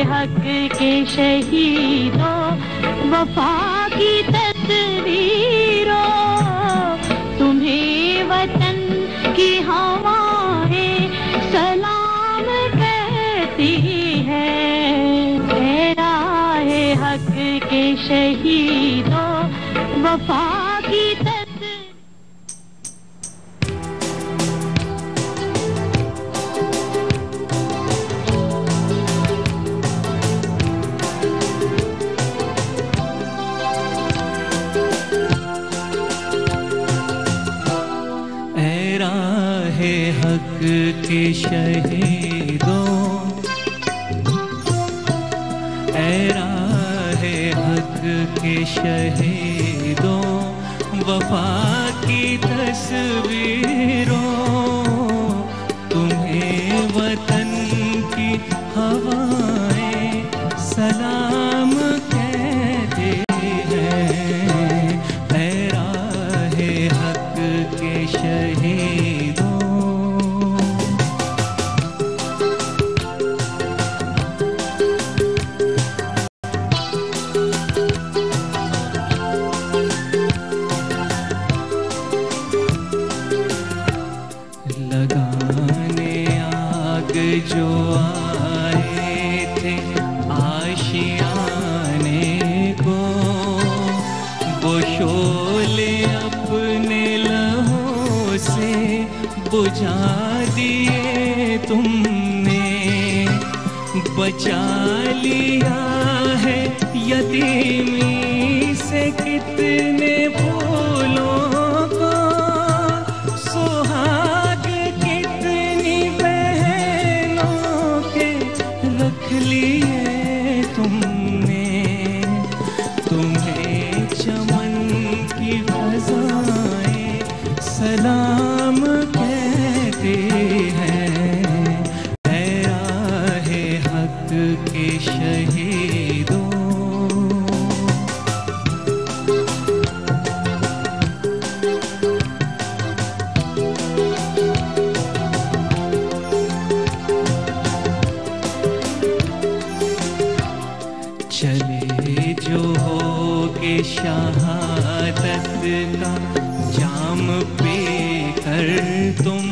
हक के शहीदों, वफा की तस्वीरों, तुम्हें वतन की हवाएं सलाम कहती है। ए राहे हक के शहीदों, वफा की हक के शहीदों, ऐ राहे हक के शहीदों, वफा की तस्वीरों, तुम्हें वतन की हवाएं सलाम कहते हैं। ऐ राहे हक के शहीदों, जो आए थे आशियाने को, वो शोले अपने लहू से बुझा दिए तुमने। बचा लिया है यतीमी से कितने फूलों को, सुहाग कितनी रख लिए तुमने। तुम्हें चमन की फज़ाएं सलाम कहते हैं। ऐ राहे हक के शहीदों, चले जो होगे शहादत का जाम पी कर तुम,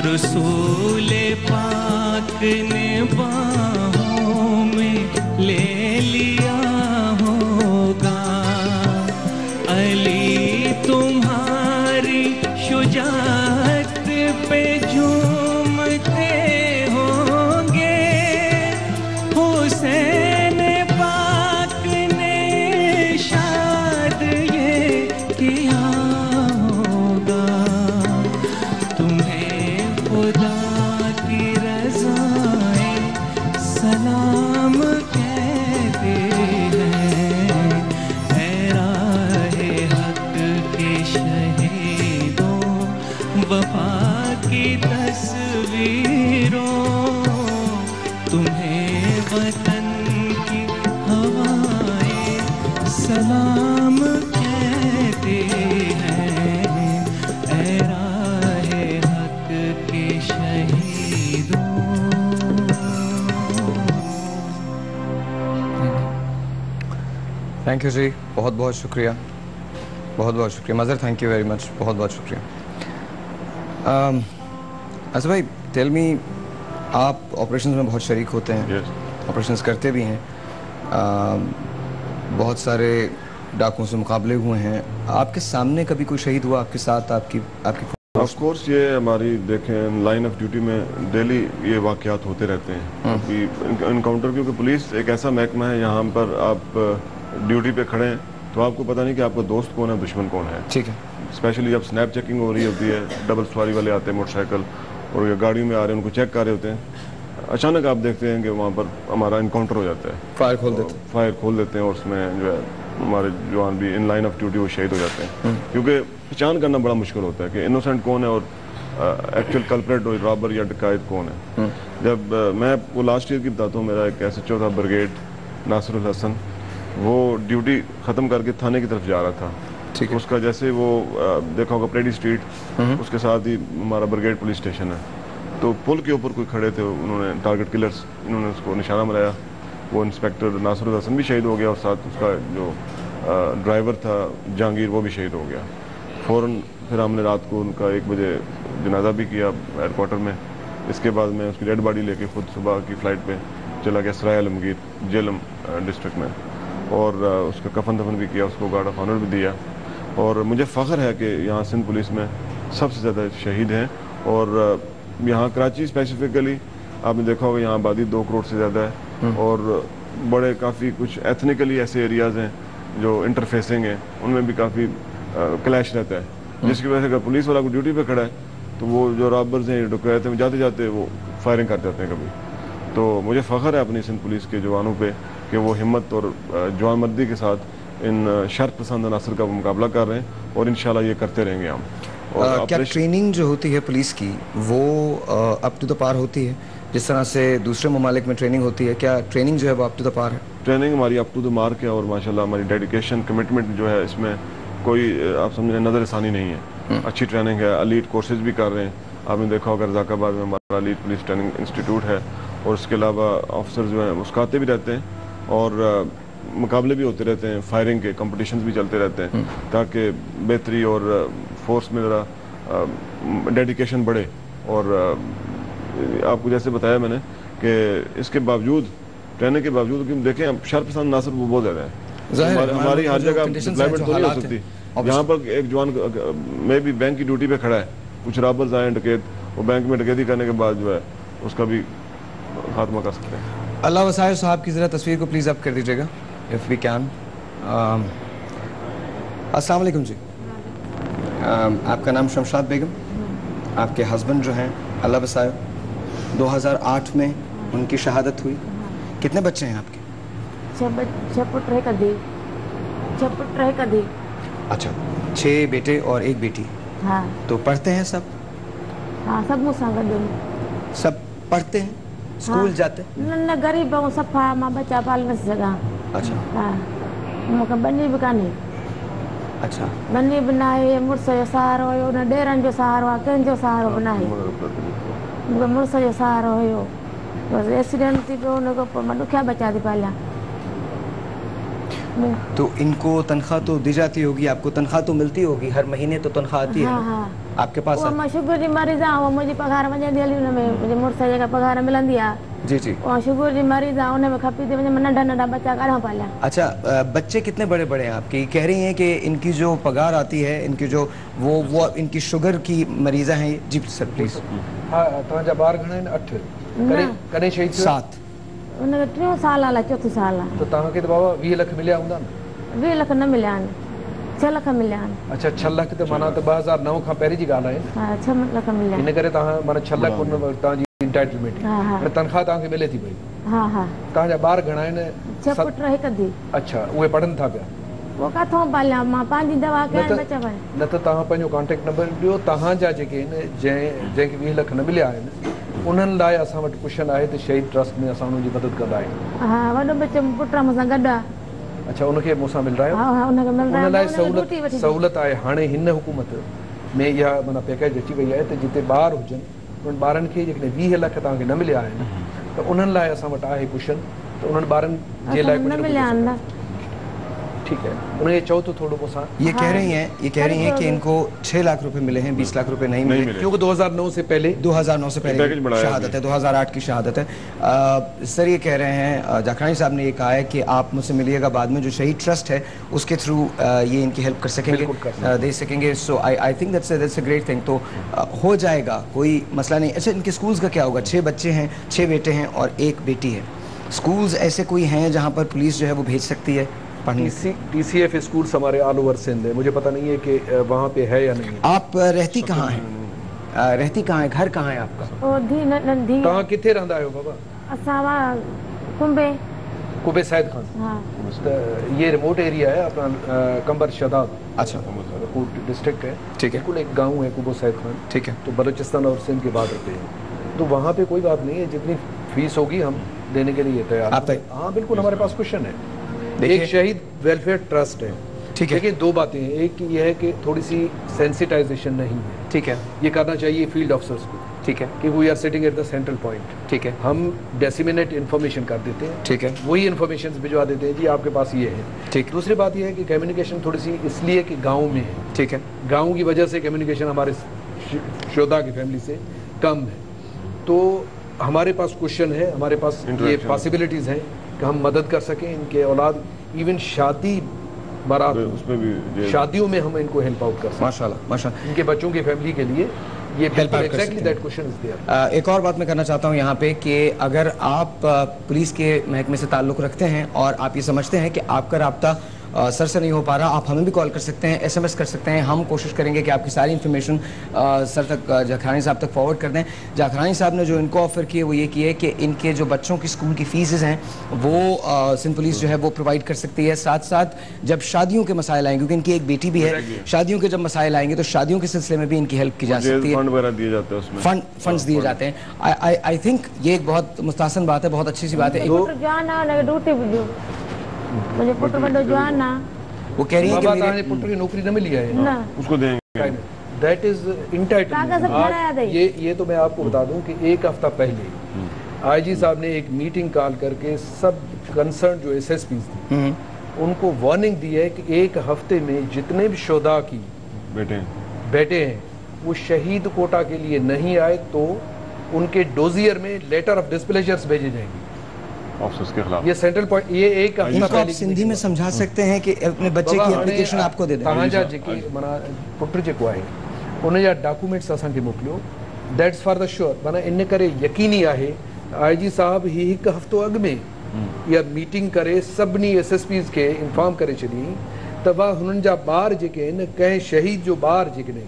रसूल पाक ने बाहों में ले लिया होगा। अली तुम्हारी शुजाअत पे झूमते होंगे, हुसैन पाक ने शाद ये किया होगा। तुम्हें खुदा की रज़ाएं सलाम कहते हैं। ऐ राहे हक के शहीदों, वफा की तस्वीरों, तुम्हें वतन की हवाएं सलाम कहते हैं। ऐ राहे हक के शहीदों। थैंक यू जी, बहुत बहुत शुक्रिया, बहुत बहुत शुक्रिया Mazhar, thank you very much, बहुत बहुत शुक्रिया। अच्छा भाई, टेल मी, आप ऑपरेशंस में बहुत शरीक होते हैं, ऑपरेशंस करते भी हैं, बहुत सारे डाकुओं से मुकाबले हुए हैं, आपके सामने कभी कोई शहीद हुआ आपके साथ? आपकी ऑफ कोर्स ये हमारी देखें लाइन ऑफ ड्यूटी में डेली ये वाक़यात होते रहते हैं क्योंकि इनकाउंटर, क्योंकि पुलिस एक ऐसा महकमा है, यहाँ पर आप ड्यूटी पे खड़े हैं तो आपको पता नहीं कि आपका दोस्त कौन है, दुश्मन कौन है। ठीक है। स्पेशली जब स्नैप चेकिंग हो रही होती है, डबल सवारी वाले आते हैं मोटरसाइकिल और ये गाड़ियों में आ रहे हैं, उनको चेक कर रहे होते हैं, अचानक आप देखते हैं कि वहाँ पर हमारा इनकाउंटर हो जाता है, फायर खोल देते हैं और उसमें जो है हमारे जवान भी इन लाइन ऑफ ड्यूटी वो शहीद हो जाते हैं। क्योंकि पहचान करना बड़ा मुश्किल होता है कि इनोसेंट कौन है और एक्चुअल कल्प्रेट और रॉबर या डकैत कौन है। जब मैं वो लास्ट ईयर की बताता हूँ, मेरा एक SHO था ब्रिगेड नासिरुल हसन, वो ड्यूटी ख़त्म करके थाने की तरफ जा रहा था। ठीक है। उसका जैसे वो देखा होगा प्रेडी स्ट्रीट, उसके साथ ही हमारा ब्रिगेड पुलिस स्टेशन है, तो पुल के ऊपर कोई खड़े थे, उन्होंने टारगेट किलर्स, इन्होंने उसको निशाना बनाया। वो इंस्पेक्टर नासिर हसन भी शहीद हो गया और साथ उसका जो ड्राइवर था जहांगीर वो भी शहीद हो गया। फ़ौरन फिर हमने रात को उनका 1 बजे जनाजा भी किया एयरपोर्टर में। इसके बाद मैं उसकी डेड बॉडी लेके खुद सुबह की फ़्लाइट पे चला गया सराय आलमगीर जेलम डिस्ट्रिक्ट में, और उसका कफन दफन भी किया, उसको गार्ड ऑफ ऑनर भी दिया। और मुझे फ़ख्र है कि यहाँ सिंध पुलिस में सबसे ज़्यादा शहीद हैं। और यहाँ कराची स्पेसिफिकली आपने देखा होगा, यहाँ आबादी 2 करोड़ से ज़्यादा है और बड़े काफ़ी कुछ एथनिकली ऐसे एरियाज़ हैं जो इंटरफेसिंग हैं, उनमें भी काफ़ी क्लैश रहता है, जिसकी वजह से अगर पुलिस वाला को ड्यूटी पे खड़ा है तो वो जो रॉबर्स हैं, डकैत हैं, जाते जाते वो फायरिंग कर जाते हैं कभी। तो मुझे फ़ख्र है अपनी सिंध पुलिस के जवानों पे कि वो हिम्मत और जवानमर्दी के साथ इन शर्त पसंद अनासर का मुकाबला कर रहे हैं और इंशाल्लाह ये करते रहेंगे हम। और क्या ट्रेनिंग जो होती है पुलिस की वो अप टू द पार होती है जिस तरह से दूसरे ममालिक में ट्रेनिंग होती है? क्या ट्रेनिंग जो है वो अप टू द पार है? ट्रेनिंग हमारी अप टू द मार्क है और माशाल्लाह हमारी डेडिकेशन कमिटमेंट जो है इसमें कोई आप समझें नज़रसानी नहीं है। अच्छी ट्रेनिंग है, एलीट कोर्सेज भी कर रहे हैं। आपने देखा होगा रज़ाकाबाद में हमारा एलीट पुलिस ट्रेनिंग इंस्टीट्यूट है और उसके अलावा ऑफिसर जो हैं मुस्काते भी रहते हैं और मुकाबले भी होते रहते हैं, फायरिंग के कंपटीशंस भी चलते रहते हैं ताकि बेहतरी और फोर्स में ज़रा डेडिकेशन बढ़े। और आपको जैसे बताया मैंने कि इसके बावजूद, ट्रेनिंग के बावजूद, कि देखें अब शर्पसंद नासर वो बहुत ज़्यादा है, हमारी हर जगह डिप्लॉयमेंट तो नहीं हो सकती। यहाँ पर एक जवान में भी बैंक की ड्यूटी पे खड़ा है, कुछ रॉबर्स आए डकैत, वो बैंक में डकैती करने के बाद जो है उसका भी खात्मा कर सकते हैं। अल्लाह वसायर साहब की ज़रा तस्वीर को प्लीज़ अप कर दीजिएगा इफ़ वी कैन। अस्सलाम वालेकुम जी। आपका नाम शमशाद बेगम, आपके हस्बैंड जो हैं अल्लाह वसायर, 2008 में उनकी शहादत हुई। कितने बच्चे हैं आपके? 6 पुट रहे कदी। अच्छा, 6 बेटे और 1 बेटी। हाँ। तो पढ़ते हैं सब? हाँ, सब मुझसे गॾु। सब पढ़ते हैं, स्कूल जाते हैं? न गरीब ऐं सफ़ा, मां बच्चा पाल न सघां। अच्छा। हाँ, मूंखे बनी बि कान्हे। अच्छा। बनी बि न आहे, मुड़ुस जो सहारो हुयो, न ॾेरनि जो सहारो आहे, कंहिंजो सहारो बि न आहे। मूंखे मुड़ुस जो सहारो हुयो, बसि एक्सीडेंट थी पियो, हुन खां पोइ मां ॾुखिया बच्चा थी पालियां। तो इनको तनख्वाह तो दी जाती होगी, आपको तनख्वाह तो मिलती होगी, हर महीने तो तनख्वाह आती है? हाँ हाँ। आपके पास? मां शुगर जी मरीज़ आहियां, मुंहिंजी पघार वञंदी हली हुन में, मुंहिंजे मुड़ुस जेका पघार मिलंदी आहे। जी जी। और शुगर जी मरीज़ आहे, हुन में खपी थी वञे, नंढा नंढा बच्चा काॾां पालियां। अच्छा, बच्चे कितने बड़े बड़े हैं आपके? कह रही हैं कि इनकी जो पगार आती है, इनकी जो वो इनकी शुगर की मरीज़ा हैं। जी सर प्लीज। हाँ, तव्हांजा ॿार घणा आहिनि? 8। कॾहिं शहीद थियो? 7। उनखे 3 साल आहे, 4 साल आहे। तो तव्हांखे त बाबा 20 लख मिलिया हूंदा न? 20 लख न मिलिया आहिनि, 6 लख मिलिया आहिनि। अच्छा, 6 लख त माना त 2009 खां पहिरीं जी ॻाल्हि आहे। हाँ, 6 लख मिलिया इन करे तव्हां माना 6 लख तव्हांजी इंटाइटलमेंट, हाँ। तनख़्वाह तव्हांखे मिले थी पई। हाँ हाँ। तव्हांजा ॿार घणा आहिनि? 6 पुट हिकु धीउ। अच्छा, उहे पढ़नि था पिया? वो किथां पालियां, मां पंहिंजी दवा कयां बच्चा पाए। न त तव्हां पंहिंजो कॉन्टेक्ट नंबर ॾियो, तव्हांजा जेके आहिनि जंहिंखे 20 लख न मिलिया आहिनि उन्हनि लाइ असां वटि कुशन आहे त शहीद ट्रस्ट में असां उन्हनि जी मदद कंदा आहियूं। हाँ, वॾो बच्चो पुट मूंसां गॾु आहे। अच्छा, उनखे मूंसां मिल रहा है? हाँ हाँ, उनखे मिल रहा है। उन लाइ सहूलत आहे। हाणे हिन हुकूमत में इहा माना पैकेज अची वई आहे त जिते ॿार हुजनि उन्हनि ॿारनि खे जेकॾहिं 20 लख तव्हांखे न मिलिया आहिनि त उन्हनि लाइ असां वटि आहे कुशन, त उन्हनि ॿारनि जे लाइ न मिलिया आहिनि न। ठीक है, उन्हें चौ तो थोड़ा बहुत ये कह रही हैं कि इनको 6 लाख रुपए मिले हैं, 20 लाख रुपए नहीं मिले क्योंकि 2009 से पहले शहादत है, 2008 की शहादत है। सर ये कह रहे हैं, जाखरानी साहब ने ये कहा है कि आप मुझसे मिलिएगा बाद में, जो शहीद ट्रस्ट है उसके थ्रू ये इनकी हेल्प कर सकेंगे, दे सकेंगे। So I think that's a great thing. तो हो जाएगा, कोई मसला नहीं। अच्छा, इनके स्कूल्स का क्या होगा? 6 बच्चे हैं, 6 बेटे हैं और 1 बेटी है। स्कूल्स ऐसे कोई हैं जहाँ पर पुलिस जो है वो भेज सकती है? TCF स्कूल हमारे ऑल ओवर सिंध है, मुझे पता नहीं है कि वहाँ पे है या नहीं। आप रहती कहाँ हैं? रहती कहाँ है? घर कहाँ है आपका? ओ धी नंढी। तव्हां किथे रहंदा आहियो बाबा? असां वहाँ कुंबे सैद खान। हाँ। ये रिमोट एरिया है अपना कंबर शदाब। अच्छा, डिस्ट्रिक्ट है। ठीक है। बिल्कुल एक गांव है कुंबे सैद खान। ठीक है। तो बलूचिस्तान और सिंध के बॉर्डर पे है, तो वहाँ पे कोई बात नहीं है, जितनी फीस होगी हम देने के लिए तैयार। हाँ बिल्कुल, हमारे पास क्वेश्चन है। एक शहीद वेलफेयर ट्रस्ट है, ठीक है। देखिए, 2 बातें हैं। एक ये है कि थोड़ी सी सेंसिटाइजेशन नहीं है, ठीक है, ये करना चाहिए फील्ड ऑफिसर्स को। ठीक है, कि we are sitting at the central point, ठीक है, हम डेसिमिनेट इन्फॉर्मेशन कर देते हैं, ठीक है, वही इन्फॉर्मेशन भिजवा देते हैं जी आपके पास ये है, ठीक। दूसरी बात ये है कि कम्युनिकेशन थोड़ी सी इसलिए कि गाँव में है, ठीक है, गाँव की वजह से कम्युनिकेशन हमारे शोधा की फैमिली से कम है, तो हमारे पास क्वेश्चन है, हमारे पास ये पॉसिबिलिटीज़ हैं कि हम मदद कर सकें इनके औलाद, इवन शादी बारात उसमें भी, शादियों में हम इनको हेल्प आउट कर सकें, माशाल्लाह माशाल्लाह, इनके बच्चों की फैमिली के लिए ये exactly that question is there. एक और बात मैं करना चाहता हूँ यहाँ पे कि अगर आप पुलिस के महकमे से ताल्लुक़ रखते हैं और आप ये समझते हैं कि आपका राब्ता सर से नहीं हो पा रहा, आप हमें भी कॉल कर सकते हैं, SMS कर सकते हैं, हम कोशिश करेंगे कि आपकी सारी इन्फॉर्मेशन सर तक, जाखरानी साहब तक फॉरवर्ड कर दें। जाखरानी साहब ने जो इनको ऑफ़र किए वो ये किए कि इनके जो बच्चों की स्कूल की फ़ीसेस हैं वो सिंध पुलिस जो है वो प्रोवाइड कर सकती है। साथ साथ जब शादियों के मसाइल आएंगे, क्योंकि इनकी एक बेटी भी है, शादियों के जब मसाइल आएंगे तो शादियों के सिलसिले में भी इनकी हेल्प की जा सकती है, फंड्स दिए जाते हैं। आई थिंक ये एक बहुत मुस्तहसन बात है, बहुत अच्छी सी बात है। मुझे पुत्र बड़ो जवान ना, वो कह रही है कि मेरे पुत्र की नौकरी न मिली है ना, उसको देंगे, दैट इज इंटाइटलमेंट। ये तो मैं आपको बता दूं कि एक हफ्ता पहले IG साहब ने एक मीटिंग कॉल करके सब कंसर्न जो SSPs थी उनको वार्निंग दी है कि एक हफ्ते में जितने भी शोधा की बेटे हैं वो शहीद कोटा के लिए नहीं आए तो उनके डोजियर में लेटर ऑफ डिस्प्लेजर्स भेजे जाएंगे ऑफिसर्स के खिलाफ। ये सेंट्रल पॉइंट, ये एक इनको आप सिंधी में समझा सकते हैं कि अपने बच्चे की एप्लीकेशन आपको दे दें। तव्हांजा जेके माना पुट जेको आहे उन जा डॉक्यूमेंट्स असांखे मोकिलियो, दैट्स फॉर द श्योर। माना इन करे यकीनी आहे IG साहब ही हिकु हफ़्तो अॻु में इहा मीटिंग करे सभिनी SSPs खे इंफॉर्म करे छॾी त भाउ हुननि जा ॿार जेके आहिनि, कंहिं शहीद जो ॿार जेकॾहिं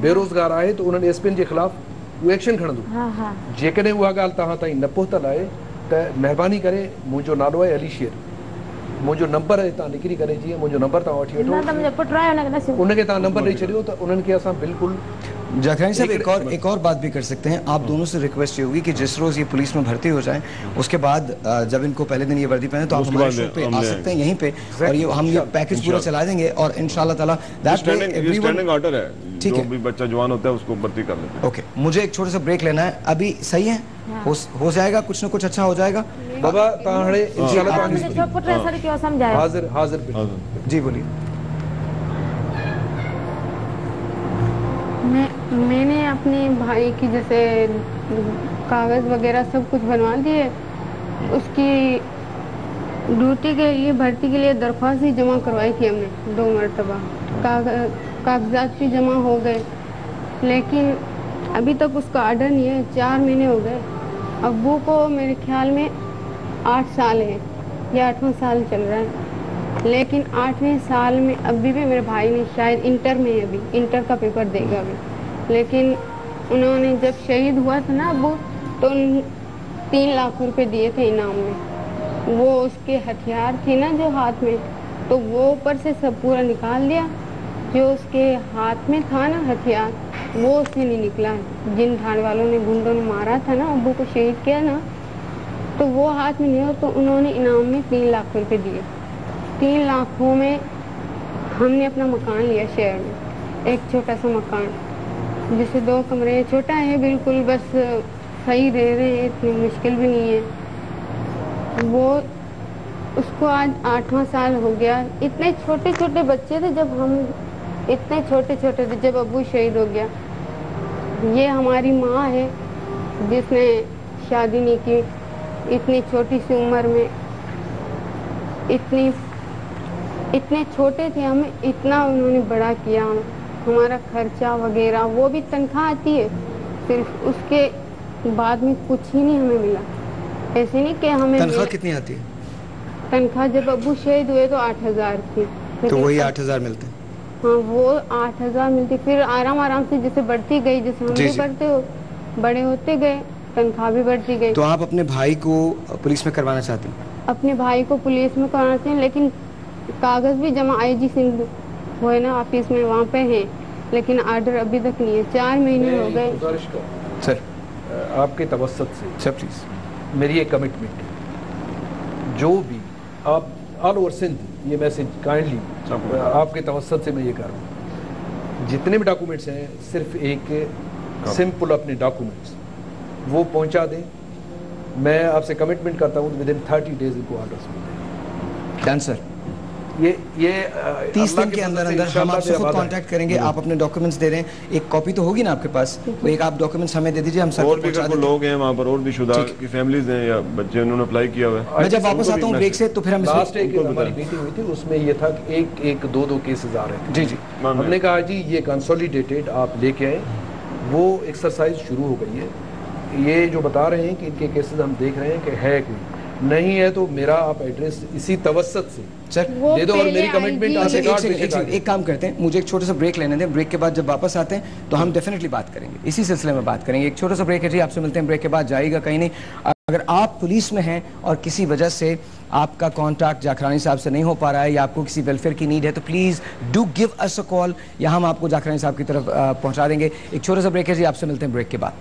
बेरोज़गार आहे त उन्हनि SPN जे ख़िलाफ़ उहो एक्शन खणंदो। जेकॾहिं उहा ॻाल्हि तव्हां ताईं न पहुतल आहे त महिरबानी करे, मुंहिंजो नालो आहे अली शेर, मुंहिंजो नंबर आहे, तव्हां लिखी करे जीअं मुंहिंजो नंबर तव्हां वठी वठो, उनखे तव्हां नंबर ॾेई छॾियो त उन्हनि खे असां बिल्कुलु। जाखरानी साहब एक और बात भी कर सकते हैं, आप दोनों से रिक्वेस्ट ये होगी कि जिस रोज़ ये पुलिस में भर्ती हो जाएं उसके बाद जब इनको पहले दिन ये वर्दी पहने तो आप हमारे शो पे आ सकते हैं यहीं पे, और ये हम ये पैकेज पूरा चला देंगे और इंशाल्लाह ताला दैट वे एवरीवन ऑर्डर है, ठीक है, भी बच्चा जवान होता है उसको भर्ती कर लेते हैं। ओके, मुझे एक छोटा सा ब्रेक लेना है अभी, सही है? हो जाएगा, कुछ ना कुछ अच्छा हो जाएगा बाबा। इंशाल्लाह हाजिर हाजिर जी, बोलिए। मैंने अपने भाई की जैसे कागज़ वगैरह सब कुछ बनवा दिए, उसकी ड्यूटी के लिए, भर्ती के लिए दरख्वास्त ही जमा करवाई थी हमने 2 मरतबा, कागजात भी जमा हो गए, लेकिन अभी तक उसका ऑर्डर नहीं है। 4 महीने हो गए। अब्बू को मेरे ख्याल में 8 साल है या 8वां साल चल रहा है, लेकिन 8वें साल में अभी भी मेरे भाई ने, शायद इंटर में है, अभी इंटर का पेपर देगा अभी, लेकिन उन्होंने जब शहीद हुआ था ना अब्बू तो 3 लाख रुपए दिए थे इनाम में। वो उसके हथियार थे ना जो हाथ में, तो वो ऊपर से सब पूरा निकाल दिया। जो उसके हाथ में था ना हथियार वो उससे नहीं निकला। जिन धाड़ वालों ने, गुंडों ने मारा था ना अब्बू को, शहीद किया ना, तो वो हाथ में नहीं हो, तो उन्होंने इनाम में 3 लाख रुपए दिए। 3 लाखों में हमने अपना मकान लिया शहर में, एक छोटा सा मकान जिसे 2 कमरे, छोटा है बिल्कुल, बस सही रह रहे हैं, इतनी मुश्किल भी नहीं है। वो उसको आज 8वां साल हो गया। इतने छोटे छोटे बच्चे थे जब हम, इतने छोटे छोटे थे जब अब्बू शहीद हो गया। ये हमारी माँ है जिसने शादी नहीं की, इतनी छोटी सी उम्र में, इतने छोटे थे हम, इतना उन्होंने बड़ा किया। हमारा खर्चा वगैरह, वो भी तनख्वाह आती है सिर्फ, उसके बाद में कुछ ही नहीं हमें मिला। ऐसे नहीं कि हमें तनख्वाह कितनी आती है? तनख्वाह जब अब्बू शहीद हुए तो 8000 थी। तो वही 8000 मिलते हैं? हाँ, वो 8000 मिलती, फिर आराम आराम से जैसे बढ़ती गई, जैसे हम भी बढ़ते हो, बड़े होते गए, तनख्वाह भी बढ़ती गई। तो आप अपने भाई को पुलिस में करवाना चाहते हैं? अपने भाई को पुलिस में करवाना चाहते हैं, लेकिन कागज भी जमा IG सिंध वो है ना ऑफिस में, वहाँ पे है, लेकिन ऑर्डर अभी तक नहीं है। 4 महीने हो गए। सर, आपके तवस्सुत से सर प्लीज मेरी एक कमिटमेंट, जो भी आप ऑल ओवर सिंध, ये मैसेज काइंडली आपके तवस्सुत से मैं ये कर रहा हूँ, जितने भी डॉक्यूमेंट्स हैं सिर्फ एक सिंपल अपने डॉक्यूमेंट्स वो पहुंचा दें। मैं आपसे कमिटमेंट करता हूँ विद इन 30 डेज इनको ऑर्डर्स डन सर। ये 30 दिन के अंदर अंदर हम आपसे खुद कांटेक्ट करेंगे। आप अपने डॉक्यूमेंट्स दे रहे हैं, एक कॉपी तो होगी ना आपके पास, वो एक आप डॉक्यूमेंट्स हमें दे दीजिए, हम सर और भी अगर लोग हैं वहाँ पर और भी शुदा की फैमिलीज हैं या बच्चे उन्होंने अप्लाई किया हुआ है। मैं जब वापस आता हूँ ब्रेक से तो फिर हम लास्ट एक हमारी मीटिंग हुई थी, उसमें ये था कि एक दो केसेस आ रहे थे। जी जी, हमने कहा जी ये कंसोलिडेटेड आप लेके आए, वो एक्सरसाइज शुरू हो गई है। ये जो बता रहे हैं कि इनके केसेस हम देख रहे हैं कि है कोई नहीं है तो मेरा आप एड्रेस इसी तवस्सत से सर दे दो और मेरी कमिटमेंट आप एक काम करते हैं, मुझे एक छोटा सा ब्रेक लेने दें। ब्रेक के बाद जब वापस आते हैं तो हम डेफिनेटली बात करेंगे, इसी सिलसिले में बात करेंगे। एक छोटा सा ब्रेक है जी, आपसे मिलते हैं ब्रेक के बाद। जाइएगा कहीं नहीं। अगर आप पुलिस में हैं और किसी वजह से आपका कॉन्टैक्ट जाखरानी साहब से नहीं हो पा रहा है या आपको किसी वेलफेयर की नीड है तो please do give us a call, या हम आपको जाखरानी साहब की तरफ पहुंचा देंगे। एक छोटा सा ब्रेक है जी, आपसे मिलते हैं ब्रेक के बाद।